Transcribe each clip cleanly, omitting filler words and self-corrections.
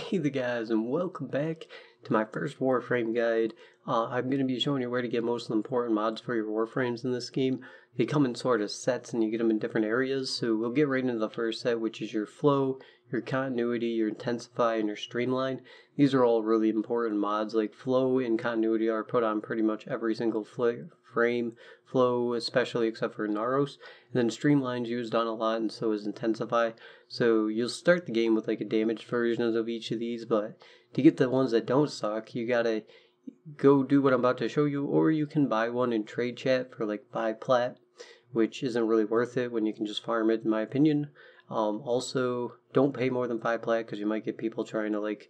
Hey there guys, and welcome back to my first Warframe guide. I'm going to be showing you where to get most of the important mods for your Warframes in this game. They come in sort of sets and you get them in different areas, so we'll get right into the first set, which is your Flow, your Continuity, your Intensify, and your Streamline. These are all really important mods. Like Flow and Continuity are put on pretty much every single frame. Flow especially, except for Narrows. And then Streamline's used on a lot, and so is Intensify. So you'll start the game with like a damaged version of each of these, but to get the ones that don't suck, you gotta go do what I'm about to show you, or you can buy one in trade chat for like 5 plat, which isn't really worth it when you can just farm it, in my opinion. Also, don't pay more than 5 plat because you might get people trying to like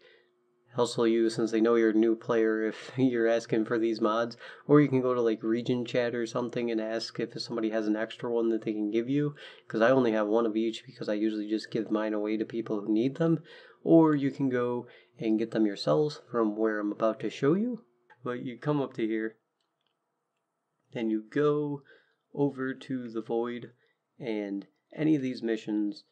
hustle you since they know you're a new player if you're asking for these mods. Or you can go to like region chat or something and ask if somebody has an extra one that they can give you, because I only have one of each because I usually just give mine away to people who need them. Or you can go and get them yourselves from where I'm about to show you. But you come up to here and you go over to the Void, and any of these missions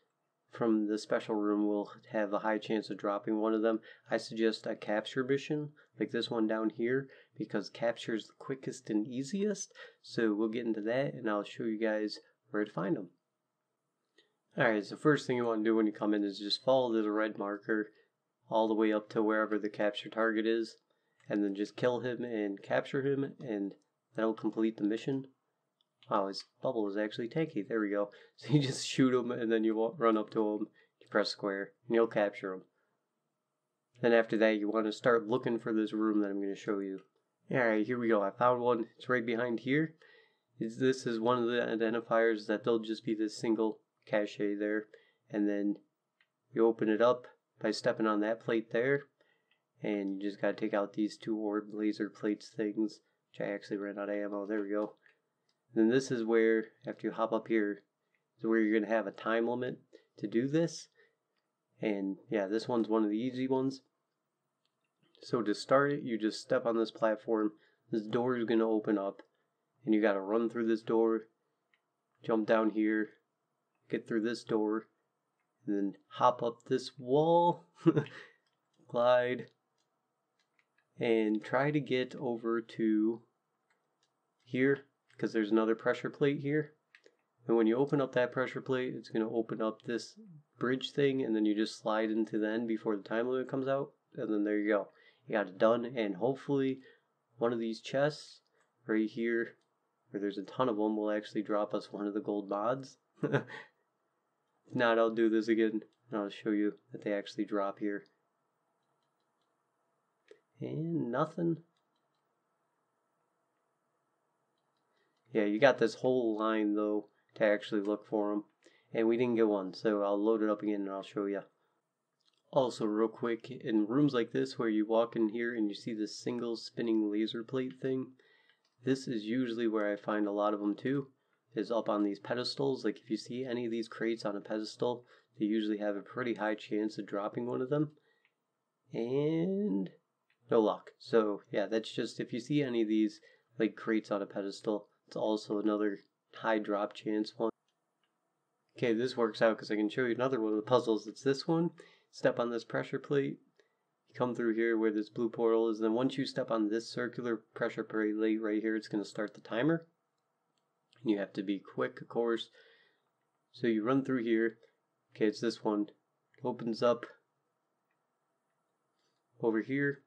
from the special room will have a high chance of dropping one of them. I suggest a capture mission, like this one down here, because capture is the quickest and easiest. So we'll get into that, and I'll show you guys where to find them. Alright, so first thing you want to do when you come in is just follow the red marker all the way up to wherever the capture target is, and then just kill him and capture him, and that'll complete the mission. Wow, his bubble is actually tanky. There we go. So you just shoot him, and then you run up to him, you press square, and you'll capture him. Then after that, you want to start looking for this room that I'm going to show you. Alright, here we go. I found one. It's right behind here. This is one of the identifiers that there'll just be this single cache there. And then you open it up by stepping on that plate there. And you just got to take out these 2 orb laser plates things, which I actually ran out of ammo. There we go. Then this is where, after you hop up here, is where you're going to have a time limit to do this. And yeah, this one's one of the easy ones. So to start it, you just step on this platform. This door is going to open up, and you got to run through this door, jump down here, get through this door, and then hop up this wall, glide, and try to get over to here, because there's another pressure plate here. And when you open up that pressure plate, it's going to open up this bridge thing, and then you just slide into the end before the time limit comes out, and then there you go. You got it done, and hopefully one of these chests right here, where there's a ton of them, will actually drop us one of the gold mods. If not, I'll do this again, and I'll show you that they actually drop here. And nothing. Yeah, you got this whole line, though, to actually look for them. And we didn't get one, so I'll load it up again and I'll show you. Also, real quick, in rooms like this where you walk in here and you see this single spinning laser plate thing, this is usually where I find a lot of them too, is up on these pedestals. Like if you see any of these crates on a pedestal, they usually have a pretty high chance of dropping one of them. And no luck. So yeah, that's just, if you see any of these like crates on a pedestal, it's also another high drop chance one. Okay, this works out because I can show you another one of the puzzles. It's this one. Step on this pressure plate. You come through here where this blue portal is. Then once you step on this circular pressure plate right here, it's going to start the timer. And you have to be quick, of course. So you run through here. Okay, it's this one. It opens up over here.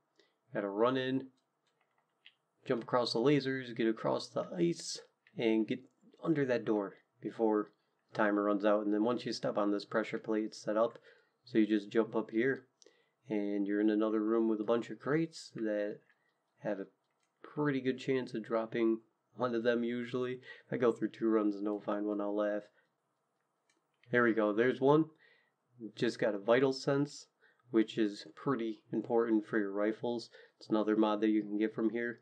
You gotta run in, jump across the lasers, get across the ice, and get under that door before the timer runs out. And then once you step on this pressure plate, it's set up. So you just jump up here, and you're in another room with a bunch of crates that have a pretty good chance of dropping one of them usually. If I go through 2 runs and don't find one, I'll laugh. There we go, there's one. Just got a vital sense, which is pretty important for your rifles. It's another mod that you can get from here,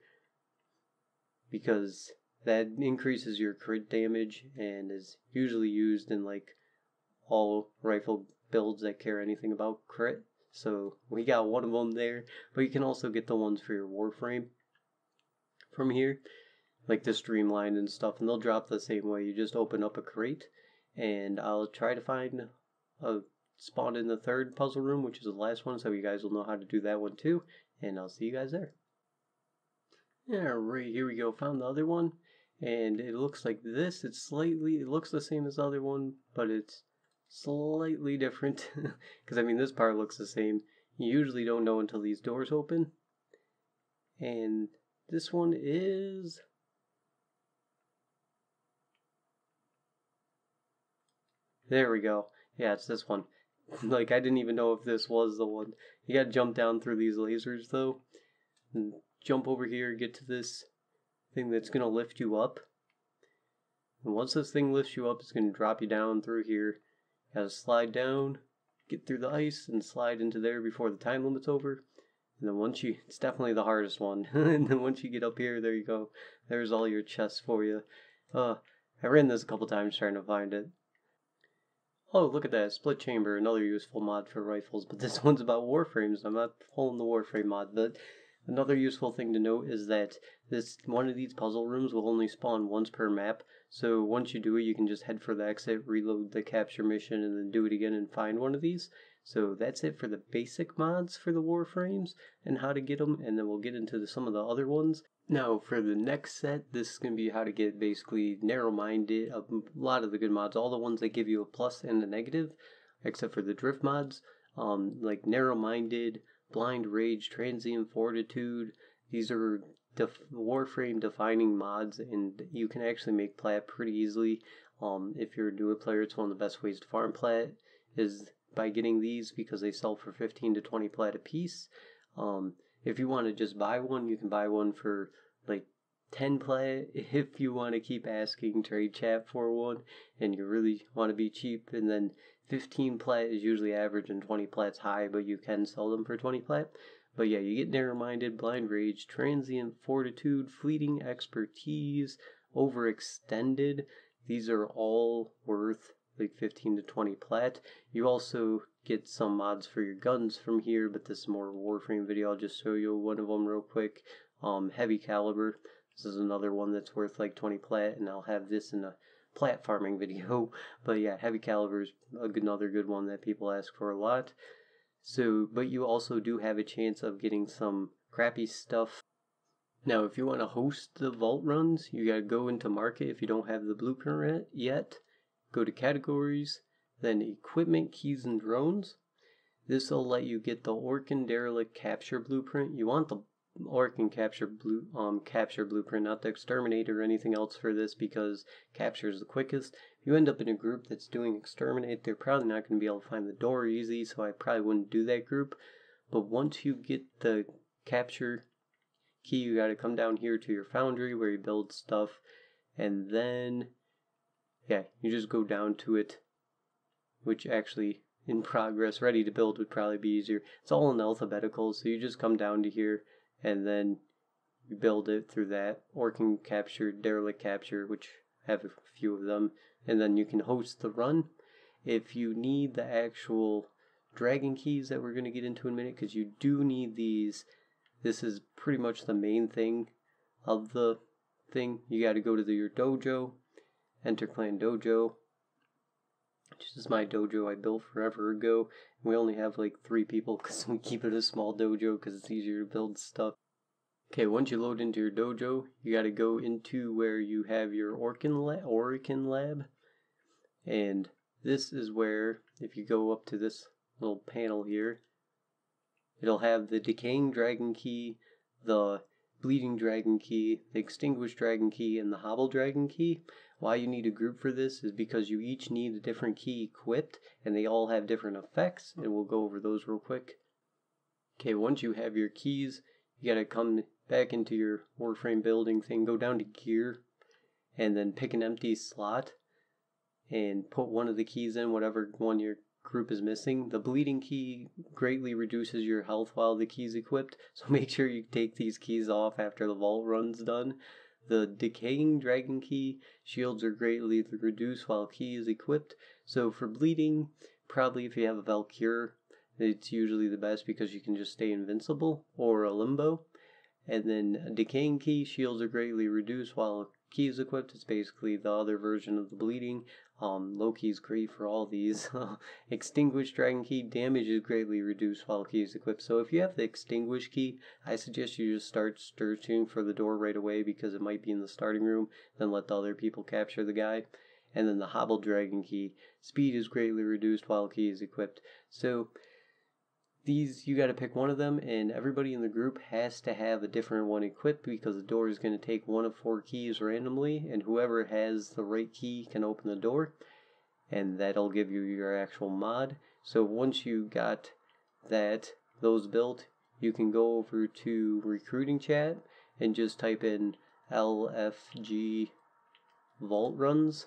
because that increases your crit damage and is usually used in like all rifle builds that care anything about crit. So we got one of them there, but you can also get the ones for your Warframe from here, like the Streamline and stuff, and they'll drop the same way. You just open up a crate, and I'll try to find a spawn in the third puzzle room, which is the last one, so you guys will know how to do that one too. And I'll see you guys there. Alright, here we go. Found the other one. And it looks like this. It looks the same as the other one, but it's slightly different. Because, I mean, this part looks the same. You usually don't know until these doors open. And this one is... There we go. Yeah, it's this one. Like, I didn't even know if this was the one. You gotta jump down through these lasers, though. And jump over here, get to this thing that's gonna lift you up. And once this thing lifts you up, it's gonna drop you down through here. You gotta slide down, get through the ice, and slide into there before the time limit's over. And then it's definitely the hardest one. And then once you get up here, there you go. There's all your chests for you. I ran this a couple times trying to find it. Oh, look at that, split chamber, another useful mod for rifles, but this one's about Warframes. I'm not pulling the Warframe mod, but another useful thing to note is that one of these puzzle rooms will only spawn once per map, so once you do it, you can just head for the exit, reload the capture mission, and then do it again and find one of these. So that's it for the basic mods for the Warframes and how to get them, and then we'll get into some of the other ones. Now, for the next set, this is going to be how to get basically Narrowminded, a lot of the good mods, all the ones that give you a plus and a negative, except for the drift mods, like Narrowminded, Blind Rage, Transient Fortitude. These are Warframe defining mods, and you can actually make plat pretty easily. If you're a newer player, it's one of the best ways to farm plat is by getting these because they sell for 15 to 20 plat a piece. If you want to just buy one, you can buy one for like 10 plat if you want to keep asking trade chat for one and you really want to be cheap. And then 15 plat is usually average and 20 plat's high, but you can sell them for 20 plat. But yeah, you get Narrowminded, Blind Rage, Transient Fortitude, Fleeting Expertise, Overextended. These are all worth like 15 to 20 plat. You also get some mods for your guns from here, but this is more Warframe video. I'll just show you one of them real quick. Heavy Caliber. This is another one that's worth like 20 plat, and I'll have this in a plat farming video. But yeah, Heavy Caliber is another good one that people ask for a lot. So, but you also do have a chance of getting some crappy stuff. Now, if you want to host the vault runs, you gotta go into market if you don't have the blueprint yet. Go to categories, then equipment, keys, and drones. This will let you get the Orkin Derelict capture blueprint. You want the Orkin capture blueprint, not the exterminate or anything else for this because capture is the quickest. If you end up in a group that's doing exterminate, they're probably not going to be able to find the door easy, so I probably wouldn't do that group. But once you get the capture key, you got to come down here to your foundry where you build stuff, and then yeah, you just go down to it, which actually in progress, ready to build would probably be easier. It's all in alphabetical, so you just come down to here and then you build it through that. Orkin capture, derelict capture, which have a few of them, and then you can host the run. If you need the actual dragon keys that we're going to get into in a minute, because you do need these, this is pretty much the main thing of the thing. You got to go to your dojo, enter clan dojo. This is my dojo I built forever ago. We only have like 3 people because we keep it a small dojo because it's easier to build stuff. Okay, once you load into your dojo, you got to go into where you have your Orkin lab. And this is where, if you go up to this little panel here, it'll have the Decaying Dragon Key, the Bleeding Dragon Key, the Extinguished Dragon Key, and the Hobble Dragon Key. Why you need a group for this is because you each need a different key equipped, and they all have different effects, and we'll go over those real quick. Okay, once you have your keys, you gotta come back into your Warframe building thing, go down to gear, and then pick an empty slot, and put one of the keys in, whatever one your group is missing. The bleeding key greatly reduces your health while the key's equipped, so make sure you take these keys off after the vault run's done. The Decaying Dragon Key, shields are greatly reduced while key is equipped. So for bleeding, probably if you have a Valkyr, it's usually the best because you can just stay invincible, or a Limbo. And then a Decaying Key, shields are greatly reduced while key is equipped. It's basically the other version of the bleeding. Loki's great for all these. Extinguish Dragon Key, damage is greatly reduced while key is equipped. So if you have the Extinguish Key, I suggest you just start searching for the door right away because it might be in the starting room, then let the other people capture the guy. And then the Hobble Dragon Key, speed is greatly reduced while key is equipped. So these, you got to pick one of them, and everybody in the group has to have a different one equipped because the door is going to take one of 4 keys randomly, and whoever has the right key can open the door, and that'll give you your actual mod. So once you got those built, you can go over to recruiting chat and just type in LFG Vault Runs,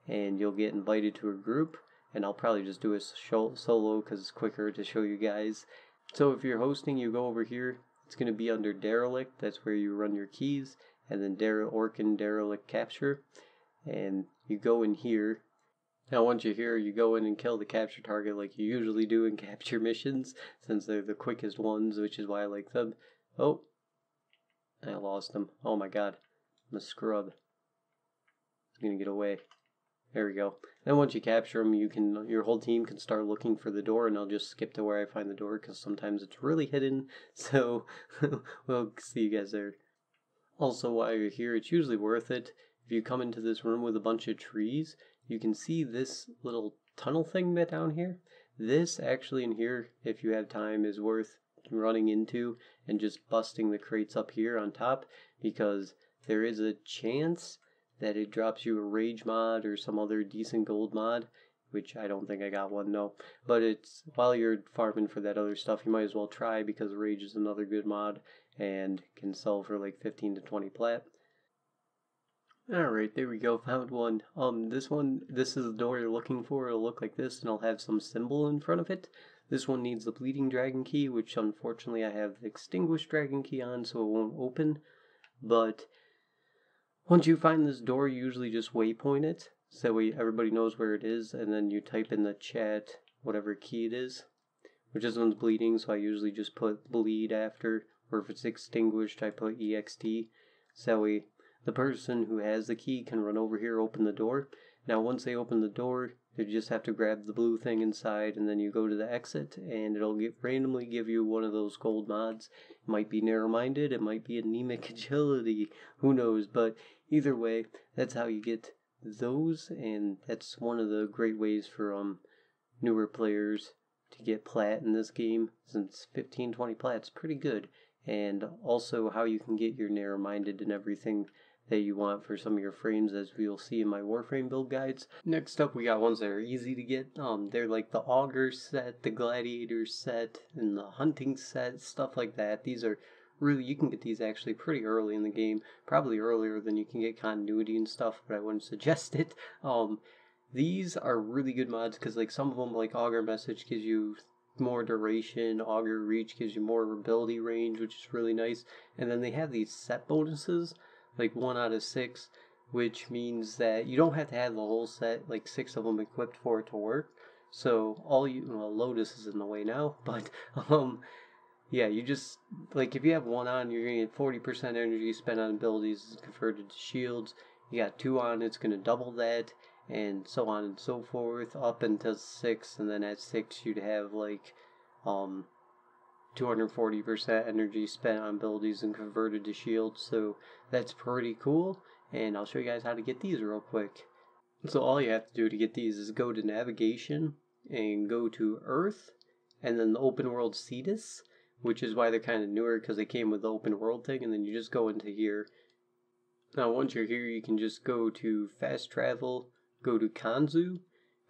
and you'll get invited to a group. And I'll probably just do a solo because it's quicker to show you guys. So if you're hosting, you go over here. It's going to be under Derelict. That's where you run your keys. And then Orkin Derelict Capture. And you go in here. Now once you're here, you go in and kill the capture target like you usually do in capture missions, since they're the quickest ones, which is why I like them. Oh, I lost him. Oh my god, I'm a scrub. He's going to get away. There we go. Then once you capture them, your whole team can start looking for the door, and I'll just skip to where I find the door because sometimes it's really hidden. So we'll see you guys there. Also, while you're here, it's usually worth it. If you come into this room with a bunch of trees, you can see this little tunnel thing down here. This actually in here, if you have time, is worth running into and just busting the crates up here on top, because there is a chance that it drops you a rage mod or some other decent gold mod, which I don't think I got one, no. But it's, while you're farming for that other stuff, you might as well try, because rage is another good mod and can sell for like 15 to 20 plat. Alright, there we go, found one. This is the door you're looking for. It'll look like this, and it'll have some symbol in front of it. This one needs the Bleeding Dragon Key, which unfortunately I have the Extinguished Dragon Key on, so it won't open. But once you find this door, you usually just waypoint it, so that way everybody knows where it is, and then you type in the chat whatever key it is, which this one's bleeding, so I usually just put bleed after, or if it's extinguished, I put EXT, so that way the person who has the key can run over here, open the door. Now once they open the door, you just have to grab the blue thing inside, and then you go to the exit, and it'll randomly give you one of those gold mods. It might be Narrowminded, it might be Anemic Agility, who knows, but either way, that's how you get those, and that's one of the great ways for newer players to get plat in this game, since 15-20 plat's pretty good, and also how you can get your Narrowminded and everything that you want for some of your frames, as we'll see in my Warframe build guides. Next up, we got ones that are easy to get. They're like the Augur set, the Gladiator set, and the Hunting set, stuff like that. These are really, you can get these actually pretty early in the game, probably earlier than you can get continuity and stuff, but I wouldn't suggest it. These are really good mods because like some of them, like Augur Message, gives you more duration. Augur Reach gives you more ability range, which is really nice. And then they have these set bonuses, like 1 out of 6, which means that you don't have to have the whole set, like 6 of them equipped for it to work. So Lotus is in the way now, but yeah, you just, like, if you have 1 on, you're gonna get 40% energy spent on abilities converted to shields. You got 2 on, it's gonna double that, and so on and so forth, up until 6, and then at 6 you'd have like 240% energy spent on abilities and converted to shields, so that's pretty cool, and I'll show you guys how to get these real quick. So all you have to do to get these is go to navigation and go to Earth, and then the open world Cetus, which is why they're kind of newer, because they came with the open world thing, and then you just go into here. Now once you're here, you can just go to fast travel, go to Kanzu.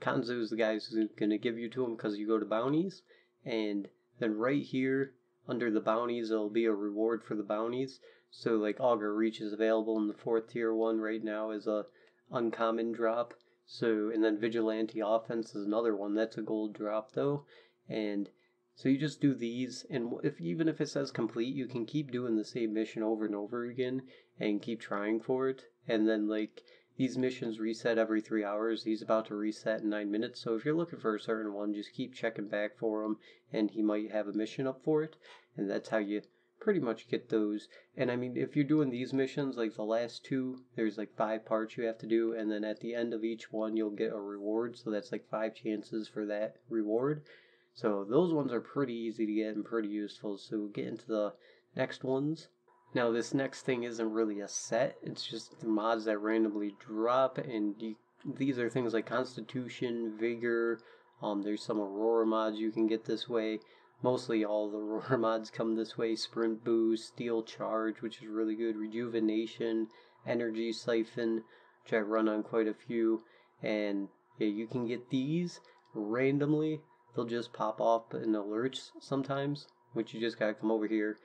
Kanzu is the guy who's going to give you to him because you go to bounties, and then right here under the bounties there'll be a reward for the bounties. So like Augur Reach is available in the 4th tier one right now as a uncommon drop. So, and then Vigilante Offense is another one, that's a gold drop though. And so you just do these, and even if it says complete, you can keep doing the same mission over and over again and keep trying for it. And then like these missions reset every 3 hours. He's about to reset in 9 minutes, so if you're looking for a certain one, just keep checking back for him, and he might have a mission up for it. And that's how you pretty much get those. And I mean, if you're doing these missions, like the last two, there's like 5 parts you have to do, and then at the end of each one, you'll get a reward. So that's like 5 chances for that reward. So those ones are pretty easy to get and pretty useful. So we'll get into the next ones. Now this next thing isn't really a set, it's just the mods that randomly drop, and these are things like Constitution, Vigor, there's some Aurora mods you can get this way. Mostly all the Aurora mods come this way. Sprint Boost, Steel Charge, which is really good, Rejuvenation, Energy Siphon, which I run on quite a few. And yeah, you can get these randomly. They'll just pop up in alerts sometimes, which you just gotta come over here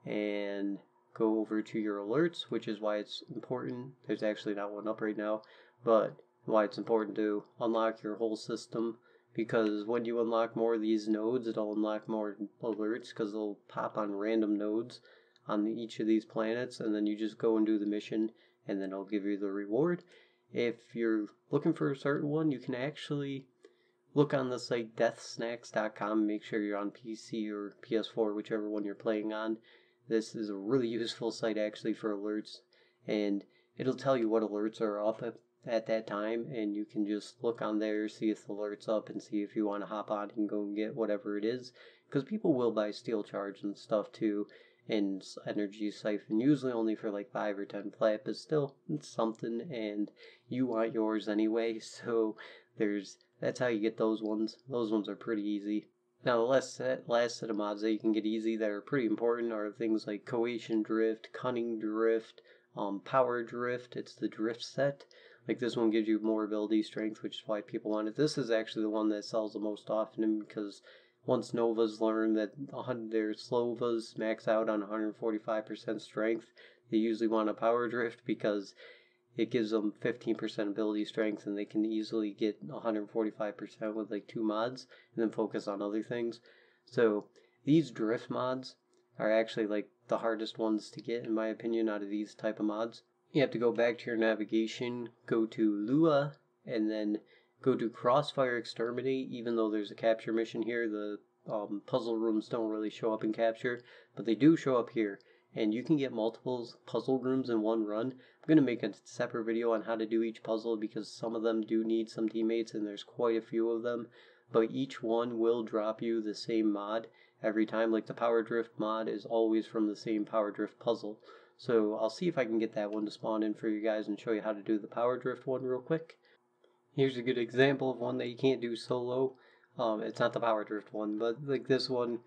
and go over to your alerts, which is why it's important. There's actually not one up right now, but why it's important to unlock your whole system, because when you unlock more of these nodes, it'll unlock more alerts, because they'll pop on random nodes on each of these planets, and then you just go and do the mission, and then it'll give you the reward. If you're looking for a certain one, you can actually look on the site deathsnacks.com, make sure you're on PC or PS4, whichever one you're playing on. This is a really useful site actually for alerts, and it'll tell you what alerts are up at that time, and you can just look on there, see if the alert's up, and see if you want to hop on and go and get whatever it is, because people will buy Steel Charge and stuff too, and Energy Siphon, usually only for like 5 or 10 plat, but still, it's something, and you want yours anyway, so that's how you get those ones. Those ones are pretty easy. Now the last set of mods that you can get easy that are pretty important are things like Cohesion Drift, Cunning Drift, Power Drift. It's the drift set. Like this one gives you more ability strength, which is why people want it. This is actually the one that sells the most often, because once Novas learn that their Slovas max out on 145% strength, they usually want a Power Drift, because it gives them 15% ability strength, and they can easily get 145% with like 2 mods, and then focus on other things. So these drift mods are actually like the hardest ones to get, in my opinion, out of these type of mods. You have to go back to your navigation, go to Lua, and then go to Crossfire Exterminate. Even though there's a capture mission here, the puzzle rooms don't really show up in capture, but they do show up here. And you can get multiple puzzle rooms in one run. I'm going to make a separate video on how to do each puzzle, because some of them do need some teammates, and there's quite a few of them. But each one will drop you the same mod every time. Like the Power Drift mod is always from the same Power Drift puzzle. So I'll see if I can get that one to spawn in for you guys and show you how to do the Power Drift one real quick. Here's a good example of one that you can't do solo. It's not the Power Drift one, but like this one,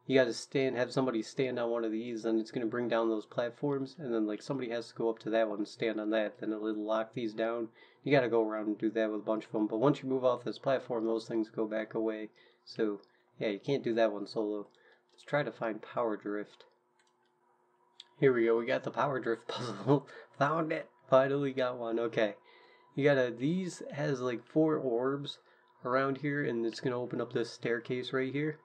you gotta have somebody stand on one of these, and it's gonna bring down those platforms, and then like somebody has to go up to that one and stand on that, then it'll lock these down. You gotta go around and do that with a bunch of them, but once you move off this platform, those things go back away. So yeah, you can't do that one solo. Let's try to find Power Drift. Here we go, we got the Power Drift puzzle. Found it! Finally got one, okay. These has like 4 orbs around here, and it's gonna open up this staircase right here.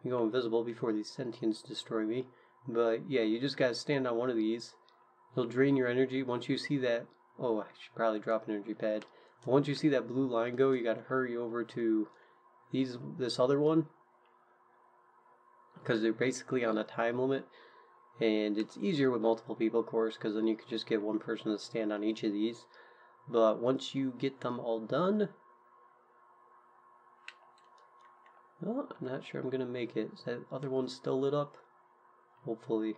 You go invisible before these sentients destroy me. But yeah, you just gotta stand on one of these. It'll drain your energy. Once you see that, oh, I should probably drop an energy pad. But once you see that blue line go, you gotta hurry over to this other one, because they're basically on a time limit. And it's easier with multiple people, of course, because then you could just get one person to stand on each of these. But once you get them all done, well, I'm not sure I'm gonna make it. Is that other one still lit up? Hopefully.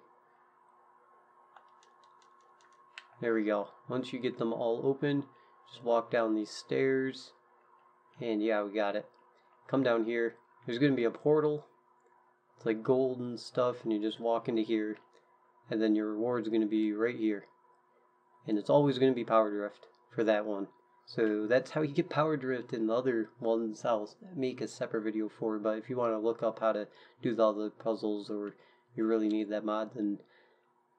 There we go. Once you get them all open, just walk down these stairs, and yeah, we got it. Come down here. There's gonna be a portal. It's like gold and stuff, and you just walk into here, and then your reward's gonna be right here. And it's always gonna be Power Drift for that one. So that's how you get Power Drift, and the other ones I'll make a separate video for. But if you want to look up how to do the other puzzles, or you really need that mod, then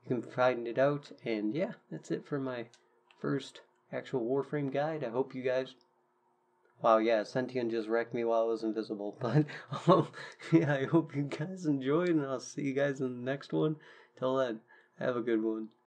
you can find it out. And yeah, that's it for my first actual Warframe guide. I hope you guys... Wow, yeah, Sentient just wrecked me while I was invisible. But yeah, I hope you guys enjoyed, and I'll see you guys in the next one. Till then, have a good one.